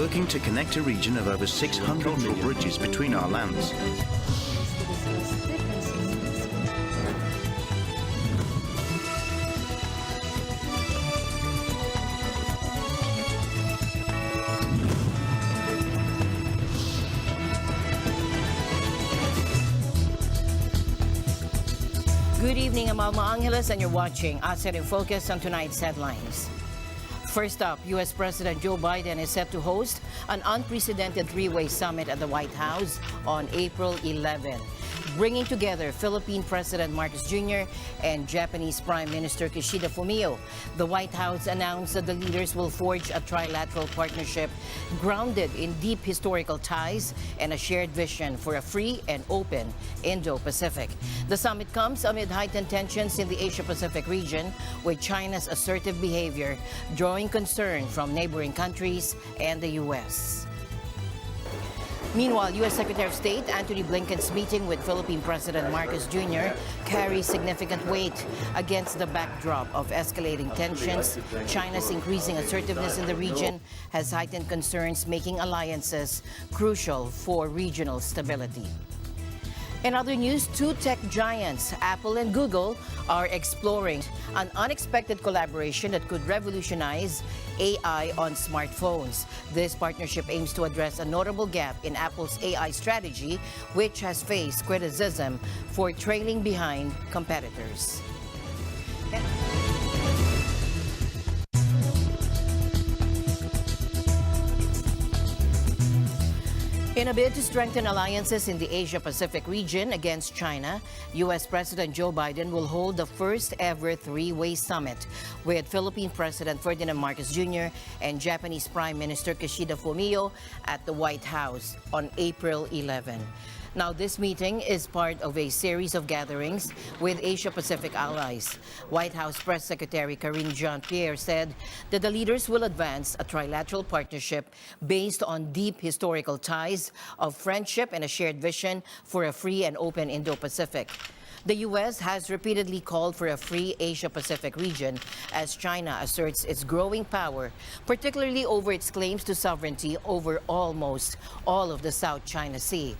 working to connect a region of over 600 cultural bridges between our lands. Good evening, I'm Alma Angeles, and you're watching ASEAN in Focus on tonight's headlines. First up, U.S. President Joe Biden is set to host an unprecedented three-way summit at the White House on April 11, bringing together Philippine President Marcos Jr. and Japanese Prime Minister Kishida Fumio. The White House announced that the leaders will forge a trilateral partnership grounded in deep historical ties and a shared vision for a free and open Indo-Pacific. The summit comes amid heightened tensions in the Asia-Pacific region, with China's assertive behavior drawing concern from neighboring countries and the U.S. Meanwhile, U.S. Secretary of State Antony Blinken's meeting with Philippine President Marcos Jr. carries significant weight against the backdrop of escalating tensions. China's increasing assertiveness in the region has heightened concerns, making alliances crucial for regional stability. In other news, two tech giants, Apple and Google, are exploring an unexpected collaboration that could revolutionize AI on smartphones. This partnership aims to address a notable gap in Apple's AI strategy, which has faced criticism for trailing behind competitors. In a bid to strengthen alliances in the Asia-Pacific region against China, U.S. President Joe Biden will hold the first-ever three-way summit with Philippine President Ferdinand Marcos Jr. and Japanese Prime Minister Kishida Fumio at the White House on April 11. Now, this meeting is part of a series of gatherings with Asia-Pacific allies. White House Press Secretary Karine Jean-Pierre said that the leaders will advance a trilateral partnership based on deep historical ties of friendship and a shared vision for a free and open Indo-Pacific. The U.S. has repeatedly called for a free Asia-Pacific region as China asserts its growing power, particularly over its claims to sovereignty over almost all of the South China Sea.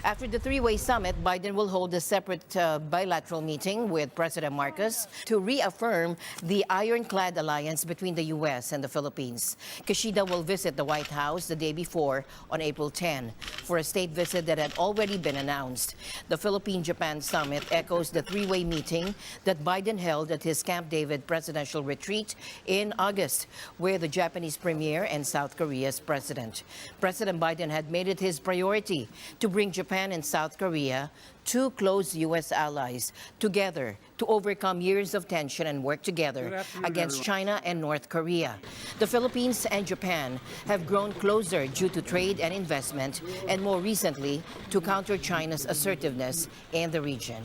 After the three-way summit, Biden will hold a separate bilateral meeting with President Marcos to reaffirm the ironclad alliance between the U.S. and the Philippines. Kishida will visit the White House the day before on April 10 for a state visit that had already been announced. The Philippine-Japan summit echoes the three-way meeting that Biden held at his Camp David presidential retreat in August with the Japanese premier and South Korea's president. President Biden had made it his priority to bring Japan and South Korea, two close U.S. allies, together to overcome years of tension and work together against China and North Korea. The Philippines and Japan have grown closer due to trade and investment, and more recently, to counter China's assertiveness in the region.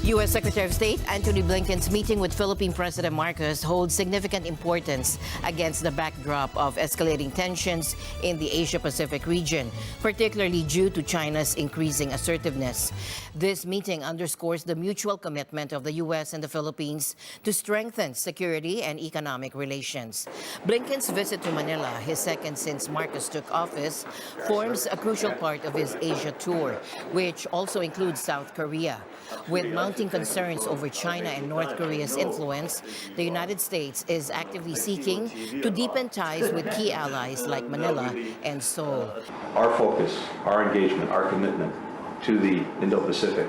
U.S. Secretary of State Antony Blinken's meeting with Philippine President Marcos holds significant importance against the backdrop of escalating tensions in the Asia-Pacific region, particularly due to China's increasing assertiveness. This meeting underscores the mutual commitment of the U.S. and the Philippines to strengthen security and economic relations. Blinken's visit to Manila, his second since Marcos took office, forms a crucial part of his Asia tour, which also includes South Korea. With mounting concerns over China and North Korea's influence, the United States is actively seeking to deepen ties with key allies like Manila and Seoul. Our focus, our engagement, our commitment to the Indo-Pacific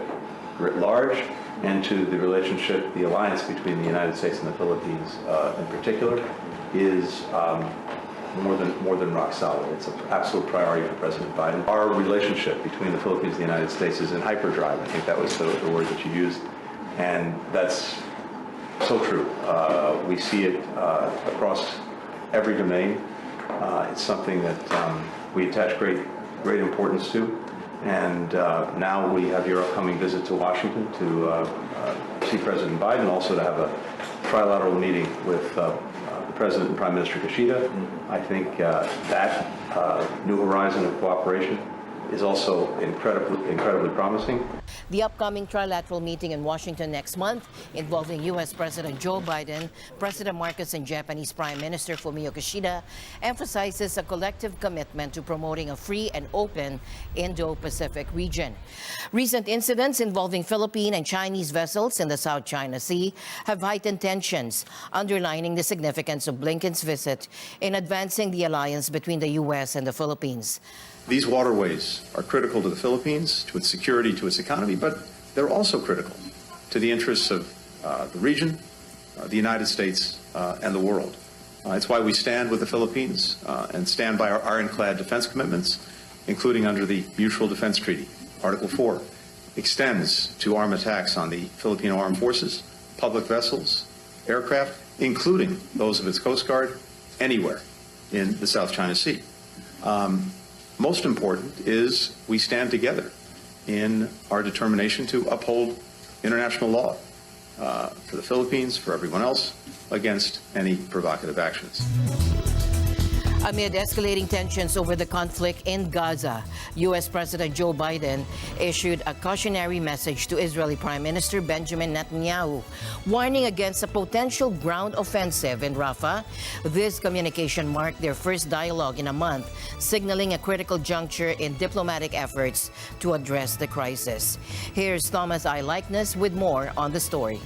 writ large and to the relationship, the alliance between the United States and the Philippines in particular is more than rock solid. It's an absolute priority for President Biden. Our relationship between the Philippines and the United States is in hyperdrive. I think that was the word that you used, and that's so true. We see it across every domain. It's something that we attach great importance to, and now we have your upcoming visit to Washington to see President Biden, also to have a trilateral meeting with the President and Prime Minister Kishida. I think that new horizon of cooperation is also incredibly promising. The upcoming trilateral meeting in Washington next month, involving U.S. President Joe Biden, President Marcos, and Japanese Prime Minister Fumio Kishida, emphasizes a collective commitment to promoting a free and open Indo-Pacific region. Recent incidents involving Philippine and Chinese vessels in the South China Sea have heightened tensions, underlining the significance of Blinken's visit in advancing the alliance between the U.S. and the Philippines. These waterways are critical to the Philippines, to its security, to its economy, but they're also critical to the interests of the region, the United States, and the world. It's why we stand with the Philippines and stand by our ironclad defense commitments, including under the Mutual Defense Treaty. Article 4 extends to arm attacks on the Filipino Armed Forces, public vessels, aircraft, including those of its Coast Guard, anywhere in the South China Sea. Most important is we stand together in our determination to uphold international law for the Philippines, for everyone else, against any provocative actions. Amid escalating tensions over the conflict in Gaza, U.S. President Joe Biden issued a cautionary message to Israeli Prime Minister Benjamin Netanyahu, warning against a potential ground offensive in Rafah. This communication marked their first dialogue in a month, signaling a critical juncture in diplomatic efforts to address the crisis. Here's Thomas I. Likeness with more on the story.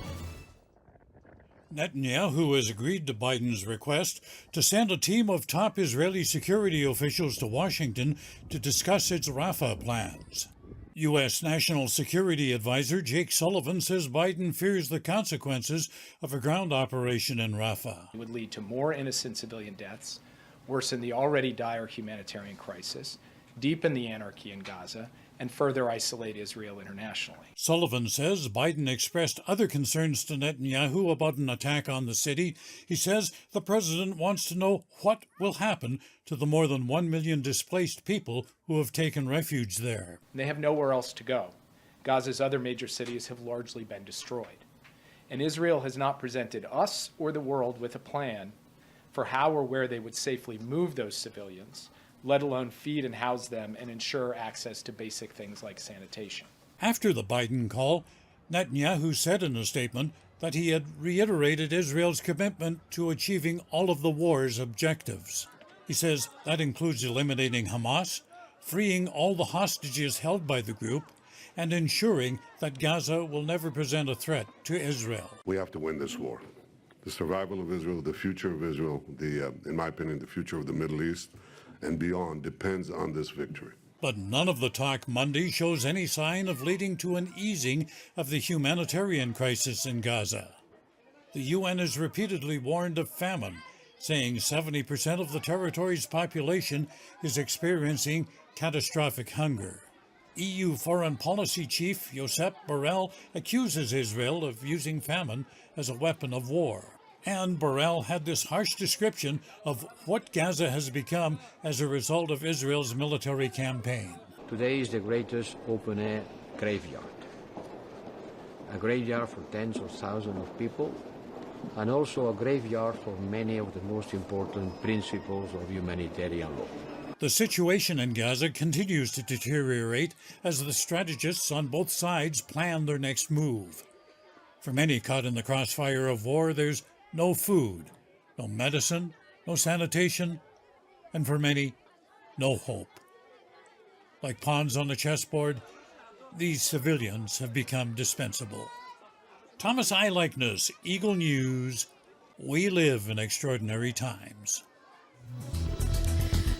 Netanyahu has agreed to Biden's request to send a team of top Israeli security officials to Washington to discuss its Rafah plans. U.S. National Security Advisor Jake Sullivan says Biden fears the consequences of a ground operation in Rafah. It would lead to more innocent civilian deaths, worsen the already dire humanitarian crisis, deepen the anarchy in Gaza, and further isolate Israel internationally. Sullivan says Biden expressed other concerns to Netanyahu about an attack on the city. He says the president wants to know what will happen to the more than 1 million displaced people who have taken refuge there. They have nowhere else to go. Gaza's other major cities have largely been destroyed. And Israel has not presented us or the world with a plan for how or where they would safely move those civilians, let alone feed and house them and ensure access to basic things like sanitation. After the Biden call, Netanyahu said in a statement that he had reiterated Israel's commitment to achieving all of the war's objectives. He says that includes eliminating Hamas, freeing all the hostages held by the group, and ensuring that Gaza will never present a threat to Israel. We have to win this war. The survival of Israel, the future of Israel, in my opinion, the future of the Middle East and beyond depends on this victory. But none of the talk Monday shows any sign of leading to an easing of the humanitarian crisis in Gaza. The UN has repeatedly warned of famine, saying 70% of the territory's population is experiencing catastrophic hunger. EU Foreign Policy Chief Josep Borrell accuses Israel of using famine as a weapon of war. And Borrell had this harsh description of what Gaza has become as a result of Israel's military campaign. Today is the greatest open-air graveyard. A graveyard for tens of thousands of people, and also a graveyard for many of the most important principles of humanitarian law. The situation in Gaza continues to deteriorate as the strategists on both sides plan their next move. For many caught in the crossfire of war, there's no food, no medicine, no sanitation, and for many, no hope. Like pawns on a chessboard, these civilians have become dispensable. Thomas I. Likeness, Eagle News. We live in extraordinary times.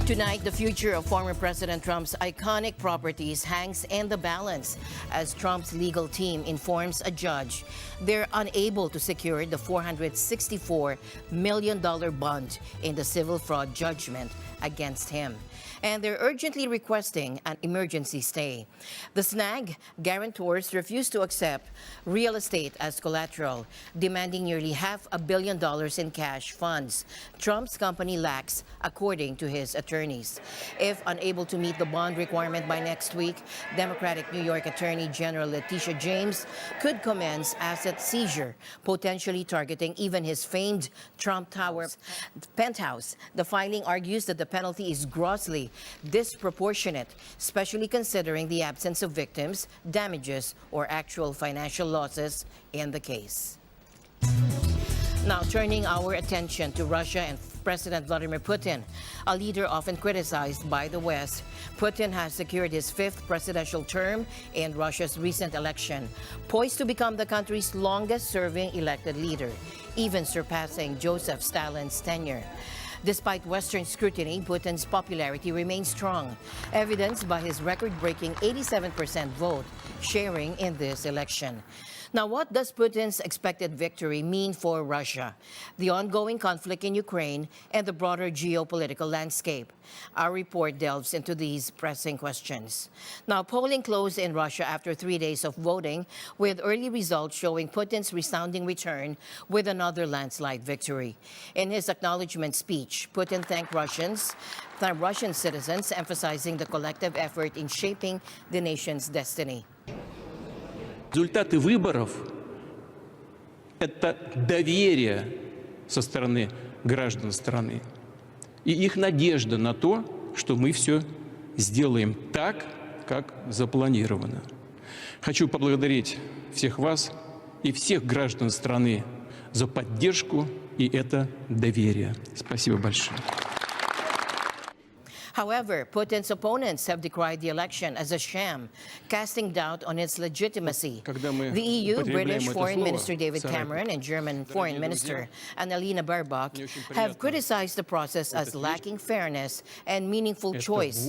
Tonight, the future of former President Trump's iconic properties hangs in the balance as Trump's legal team informs a judge they're unable to secure the $464 million bond in the civil fraud judgment against him. And they're urgently requesting an emergency stay. The snag, guarantors refuse to accept real estate as collateral, demanding nearly $500 million in cash funds Trump's company lacks, according to his attorneys. If unable to meet the bond requirement by next week, Democratic New York Attorney General Letitia James could commence asset seizure, potentially targeting even his famed Trump Tower penthouse. The filing argues that the penalty is grossly obviously disproportionate, especially considering the absence of victims, damages, or actual financial losses in the case. Now, turning our attention to Russia and President Vladimir Putin, a leader often criticized by the West. Putin has secured his 5th presidential term in Russia's recent election, poised to become the country's longest-serving elected leader, even surpassing Joseph Stalin's tenure. Despite Western scrutiny, Putin's popularity remains strong, evidenced by his record-breaking 87% vote sharing in this election. Now, what does Putin's expected victory mean for Russia, the ongoing conflict in Ukraine, and the broader geopolitical landscape? Our report delves into these pressing questions. Now, polling closed in Russia after 3 days of voting, with early results showing Putin's resounding return with another landslide victory. In his acknowledgement speech, Putin thanked Russian citizens, emphasizing the collective effort in shaping the nation's destiny. Результаты выборов – это доверие со стороны граждан страны и их надежда на то, что мы все сделаем так, как запланировано. Хочу поблагодарить всех вас и всех граждан страны за поддержку и это доверие. Спасибо большое. However, Putin's opponents have decried the election as a sham, casting doubt on its legitimacy. The EU, British Foreign Minister David Cameron, and German Foreign Minister Annalena Baerbock have criticized the process as lacking fairness and meaningful choice.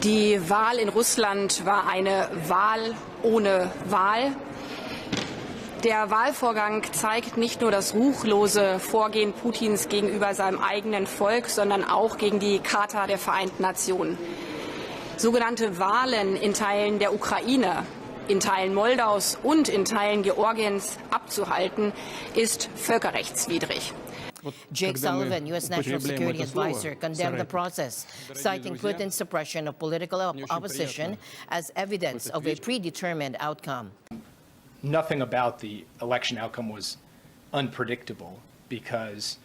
Die Wahl in Russland war eine Wahl ohne Wahl. Der Wahlvorgang zeigt nicht nur das ruchlose Vorgehen Putins gegenüber seinem eigenen Volk, sondern auch gegen die Charta der Vereinten Nationen. Sogenannte Wahlen in Teilen der Ukraine, in Teilen Moldaus und in Teilen Georgiens abzuhalten, ist völkerrechtswidrig. Jake Sullivan, U.S. National Security Advisor, condemned the process, citing Putin's suppression of political opposition as evidence of a predetermined outcome. Nothing about the election outcome was unpredictable because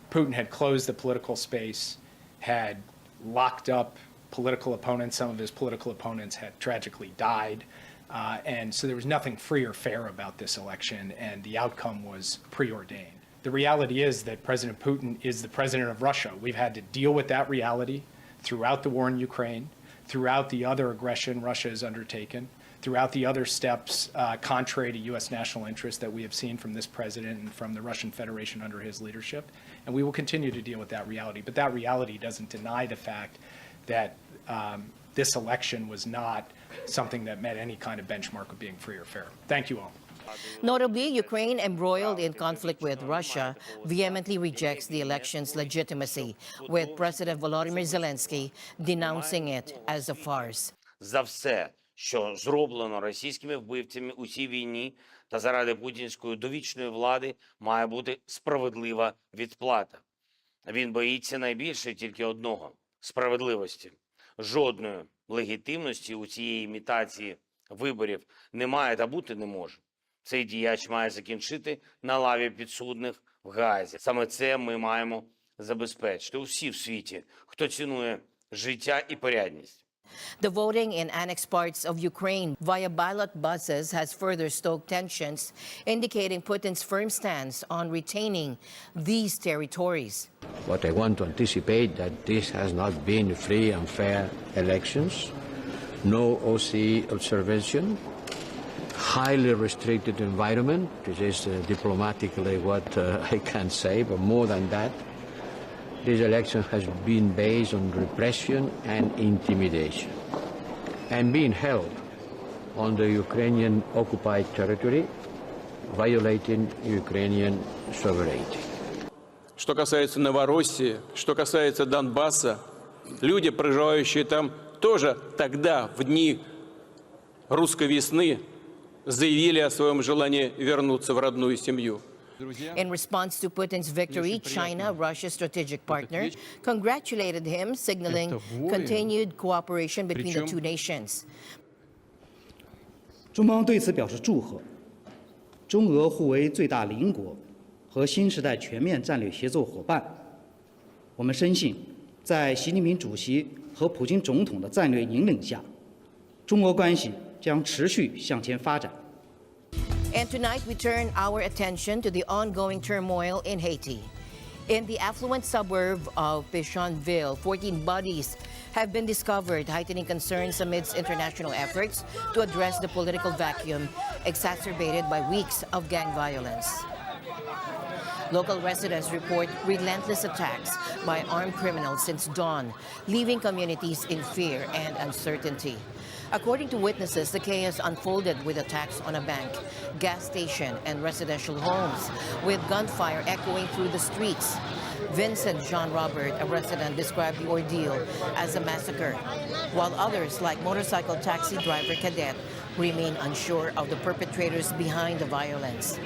Putin had closed the political space, had locked up political opponents. Some of his political opponents had tragically died. And so there was nothing free or fair about this election, and the outcome was preordained. The reality is that President Putin is the president of Russia. We've had to deal with that reality throughout the war in Ukraine, throughout the other aggression Russia has undertaken, throughout the other steps contrary to U.S. national interest that we have seen from this president and from the Russian Federation under his leadership. And we will continue to deal with that reality. But that reality doesn't deny the fact that this election was not something that met any kind of benchmark of being free or fair. Thank you all. Notably, Ukraine, embroiled in conflict with Russia, vehemently rejects the election's legitimacy, with President Volodymyr Zelensky denouncing it as a farce. За все, що зроблено російськими вбивцями у цій війні та заради путінської довічної влади, має бути справедлива відплата. Він боїться найбільше тільки одного – справедливості. Жодної легітимності у цієї імітації виборів немає та бути не може. Цей діяч має закінчити на лаві підсудних в Гаазі. Саме це ми маємо забезпечити усі в світі, хто цінує життя і порядність. The voting in annexed parts of Ukraine via ballot buses has further stoked tensions, indicating Putin's firm stance on retaining these territories. What I want to anticipate that this has not been free and fair elections, no OSCE observation, highly restricted environment, which is diplomatically what I can say, but more than that, this election has been based on repression and intimidation and being held on the Ukrainian occupied territory, violating Ukrainian sovereignty. Что касается Новороссии, что касается Донбасса, люди, проживающие там, тоже тогда, в дни русской весны, заявили о своем желании вернуться в родную семью. In response to Putin's victory, China, Russia's strategic partner, congratulated him, signaling continued cooperation between the two nations. 中方对此表示祝贺。中俄互为最大邻国和新时代全面战略协作伙伴，我们深信，在习近平主席和普京总统的战略引领下，中俄关系将持续向前发展。 And tonight, we turn our attention to the ongoing turmoil in Haiti. In the affluent suburb of Pétionville, 14 bodies have been discovered, heightening concerns amidst international efforts to address the political vacuum exacerbated by weeks of gang violence. Local residents report relentless attacks by armed criminals since dawn, leaving communities in fear and uncertainty. According to witnesses, the chaos unfolded with attacks on a bank, gas station, and residential homes, with gunfire echoing through the streets. Vincent Jean Robert, a resident, described the ordeal as a massacre, while others, like motorcycle taxi driver Cadet, remain unsure of the perpetrators behind the violence.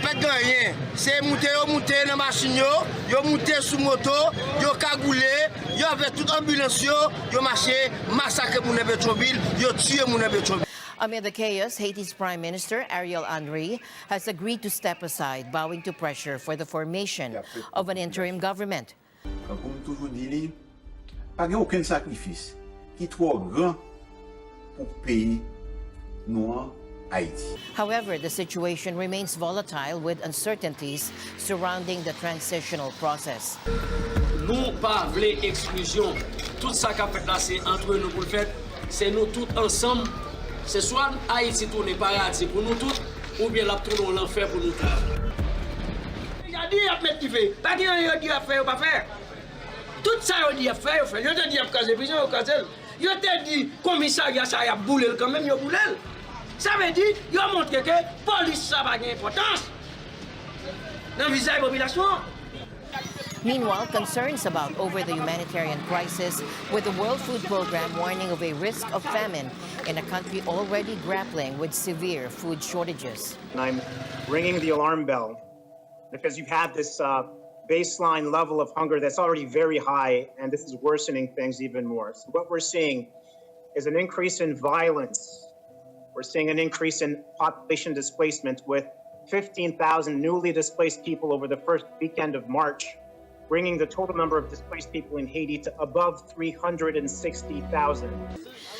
Pas de rien. C'est monter dans machine, yo monter sous moto, yo cagoulé, yo avec toute ambulance, yo marché, massacre moun Pétionville, yo tué moun Pétionville. Amid the chaos, Haiti's Prime Minister Ariel Henry has agreed to step aside, bowing to pressure for the formation of an interim government. Comme toujours dit, pas aucun sacrifice qui est trop grand pour pays noir Haïti. However, the situation remains volatile with uncertainties surrounding the transitional process. Nous pas voulons exclusion. Tout ça qu'a fait là, c'est entre nous pour le faire. C'est nous tous ensemble. C'est soit Haïti tourne paradis pour nous tous, ou bien la tourne l'enfer pour nous tous. Il a dit à mettre du feu. Pas qu'il a dit à faire ou pas faire. Tout ça, il a dit à faire, il a dit à caser prison, il a dit commissariat, ça a boulé quand même, il a boulé. Ça veut dire qu'il a montré que la police n'a pas d'importance dans le visage de la population. Meanwhile, concerns about over the humanitarian crisis, with the World Food Programme warning of a risk of famine in a country already grappling with severe food shortages. I'm ringing the alarm bell because you have this baseline level of hunger that's already very high, and this is worsening things even more. So what we're seeing is an increase in violence. We're seeing an increase in population displacement with 15,000 newly displaced people over the first weekend of March, bringing the total number of displaced people in Haiti to above 360,000.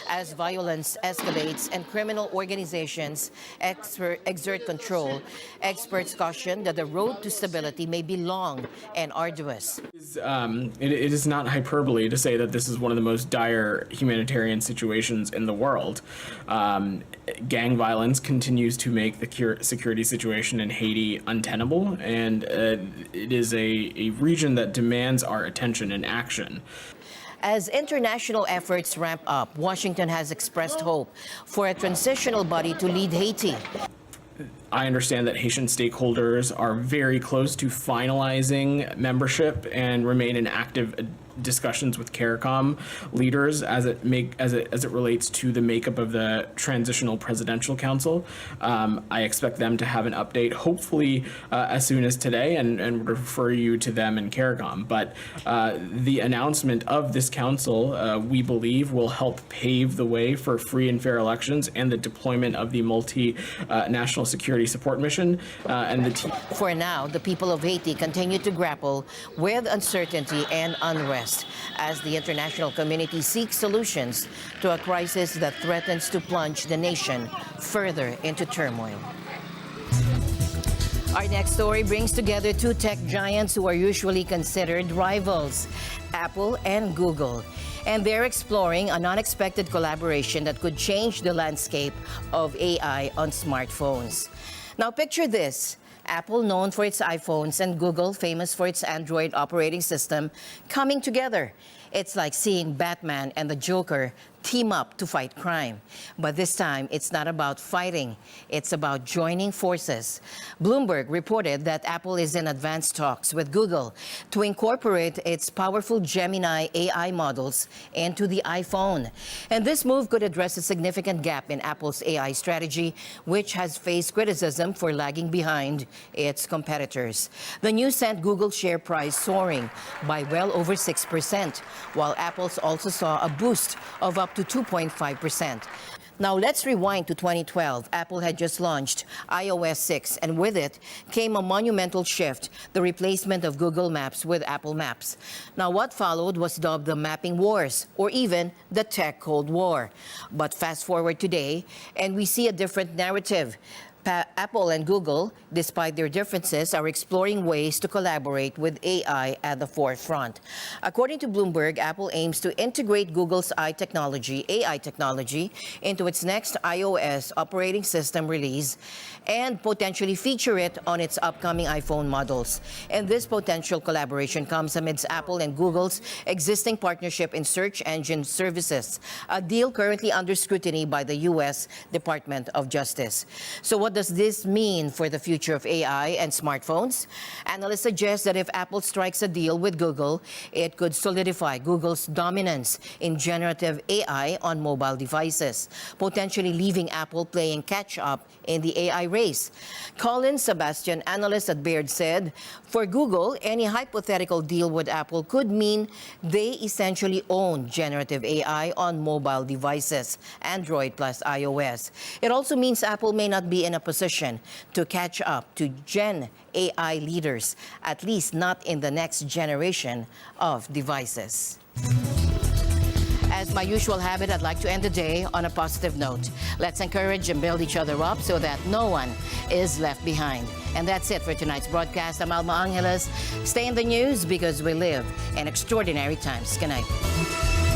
As violence escalates and criminal organizations exert control, experts caution that the road to stability may be long and arduous. It is not hyperbole to say that this is one of the most dire humanitarian situations in the world. Gang violence continues to make the security situation in Haiti untenable, and it is a region that demands our attention and action. As international efforts ramp up, Washington has expressed hope for a transitional body to lead Haiti. I understand that Haitian stakeholders are very close to finalizing membership and remain in active discussions with CARICOM leaders as it relates to the makeup of the Transitional Presidential Council. I expect them to have an update, hopefully as soon as today, and refer you to them in CARICOM. But the announcement of this council, we believe, will help pave the way for free and fair elections and the deployment of the multi-national security support mission. For now, the people of Haiti continue to grapple with uncertainty and unrest as the international community seeks solutions to a crisis that threatens to plunge the nation further into turmoil. Our next story brings together two tech giants who are usually considered rivals, Apple and Google. And they're exploring an unexpected collaboration that could change the landscape of AI on smartphones. Now picture this. Apple, known for its iPhones, and Google, famous for its Android operating system, coming together. It's like seeing Batman and the Joker team up to fight crime. But this time, it's not about fighting. It's about joining forces. Bloomberg reported that Apple is in advanced talks with Google to incorporate its powerful Gemini AI models into the iPhone. And this move could address a significant gap in Apple's AI strategy, which has faced criticism for lagging behind its competitors. The news sent Google's share price soaring by well over 6%, while Apple's also saw a boost of up to 2.5%. Now let's rewind to 2012. Apple had just launched iOS 6, and with it came a monumental shift, the replacement of Google Maps with Apple Maps. Now what followed was dubbed the Mapping Wars, or even the Tech Cold War. But fast forward today, and we see a different narrative. Apple and Google, despite their differences, are exploring ways to collaborate with AI at the forefront. According to Bloomberg, Apple aims to integrate Google's AI technology into its next iOS operating system release and potentially feature it on its upcoming iPhone models. And this potential collaboration comes amidst Apple and Google's existing partnership in search engine services, a deal currently under scrutiny by the U.S. Department of Justice. So what does this mean for the future of AI and smartphones? Analysts suggest that if Apple strikes a deal with Google, it could solidify Google's dominance in generative AI on mobile devices, potentially leaving Apple playing catch-up in the AI race. Colin Sebastian, analyst at Baird, said, for Google, any hypothetical deal with Apple could mean they essentially own generative AI on mobile devices, Android plus iOS. It also means Apple may not be in a position to catch up to Gen AI leaders, at least not in the next generation of devices. As my usual habit, I'd like to end the day on a positive note. Let's encourage and build each other up so that no one is left behind. And that's it for tonight's broadcast. I'm Alma Angeles. Stay in the news because we live in extraordinary times. Good night.